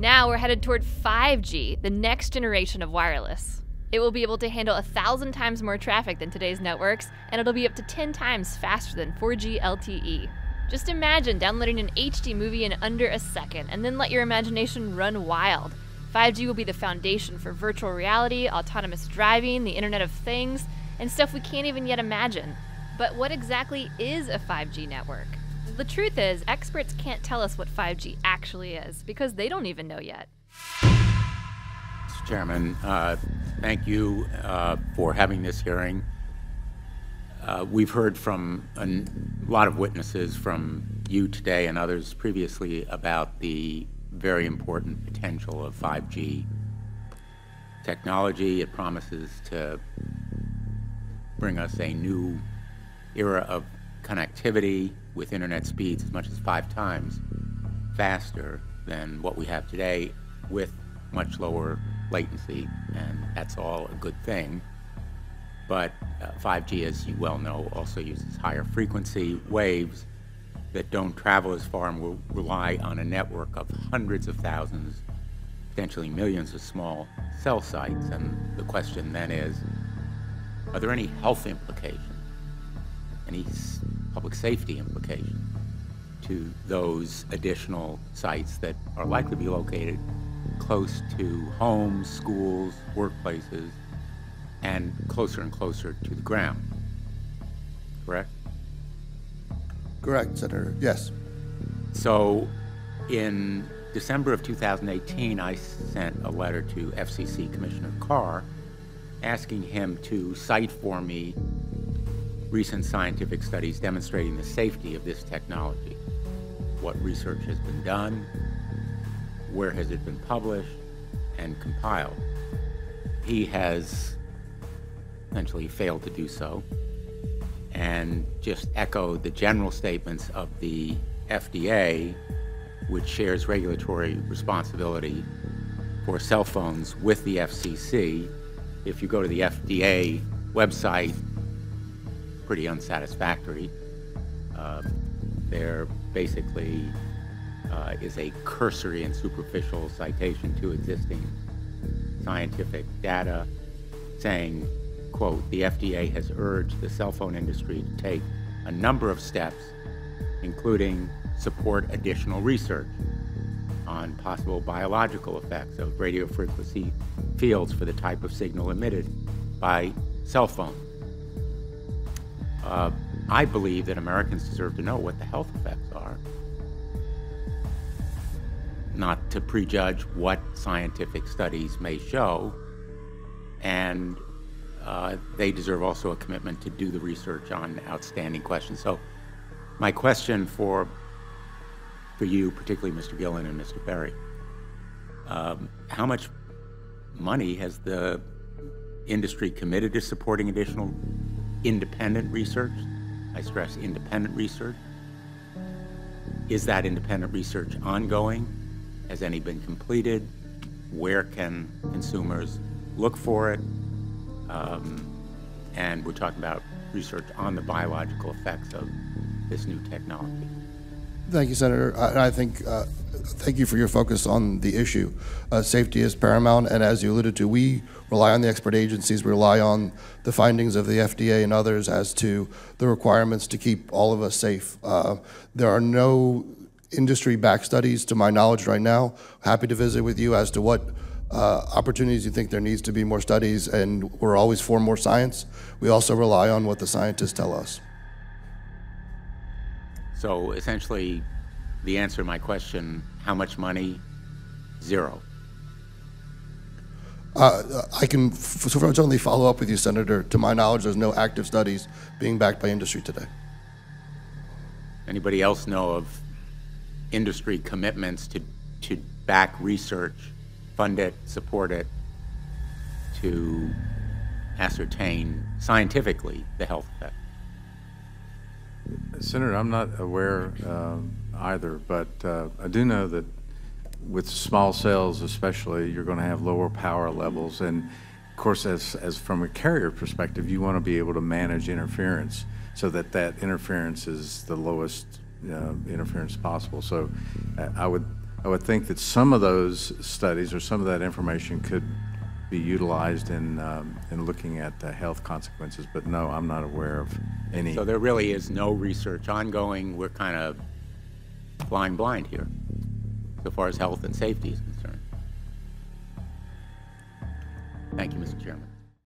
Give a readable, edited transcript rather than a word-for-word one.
Now we're headed toward 5G, the next generation of wireless. It will be able to handle 1,000 times more traffic than today's networks, and it'll be up to 10 times faster than 4G LTE. Just imagine downloading an HD movie in under a second, and then let your imagination run wild. 5G will be the foundation for virtual reality, autonomous driving, the Internet of Things, and stuff we can't even yet imagine. But what exactly is a 5G network? The truth is, experts can't tell us what 5G actually is, because they don't even know yet. Mr. Chairman, thank you for having this hearing. We've heard from a lot of witnesses from you today and others previously about the very important potential of 5G technology. It promises to bring us a new era of connectivity with internet speeds as much as 5 times faster than what we have today, with much lower latency, and that's all a good thing. But 5G, as you well know, also uses higher frequency waves that don't travel as far and will rely on a network of hundreds of thousands, potentially millions of small cell sites. And the question then is, are there any health implications, any public safety implications to those additional sites that are likely to be located close to homes, schools, workplaces, and closer to the ground? Correct? Correct, Senator. Yes. So in December of 2018, I sent a letter to FCC Commissioner Carr asking him to cite for me recent scientific studies demonstrating the safety of this technology. What research has been done, where has it been published and compiled. He has essentially failed to do so, and just echoed the general statements of the FDA, which shares regulatory responsibility for cell phones with the FCC. If you go to the FDA website, pretty unsatisfactory. There basically is a cursory and superficial citation to existing scientific data saying, quote, the FDA has urged the cell phone industry to take a number of steps, including support additional research on possible biological effects of radio frequency fields for the type of signal emitted by cell phones. I believe that Americans deserve to know what the health effects are, not to prejudge what scientific studies may show, and they deserve also a commitment to do the research on outstanding questions. So my question for you, particularly Mr. Gillen and Mr. Berry, how much money has the industry committed to supporting additional independent research? I stress independent research. Is that independent research ongoing? Has any been completed? Where can consumers look for it? And we're talking about research on the biological effects of this new technology. Thank you, Senator. I think, thank you for your focus on the issue. Safety is paramount, and as you alluded to, we rely on the expert agencies, we rely on the findings of the FDA and others as to the requirements to keep all of us safe. There are no industry-backed studies, to my knowledge right now. Happy to visit with you as to what opportunities you think there needs to be more studies, and we're always for more science. We also rely on what the scientists tell us. So essentially, the answer to my question, how much money? Zero. I can certainly follow up with you, Senator. To my knowledge, there's no active studies being backed by industry today. Anybody else know of industry commitments to back research, fund it, support it, to ascertain scientifically the health effect? Senator, I'm not aware either, but I do know that with small cells especially, you're going to have lower power levels, and of course, as from a carrier perspective, you want to be able to manage interference so that that interference is the lowest interference possible. So I would I would think that some of those studies or some of that information could be utilized in looking at the health consequences, but no, I'm not aware of any. So there really is no research ongoing. We're kind of flying blind here, so far as health and safety is concerned. Thank you, Mr. Chairman.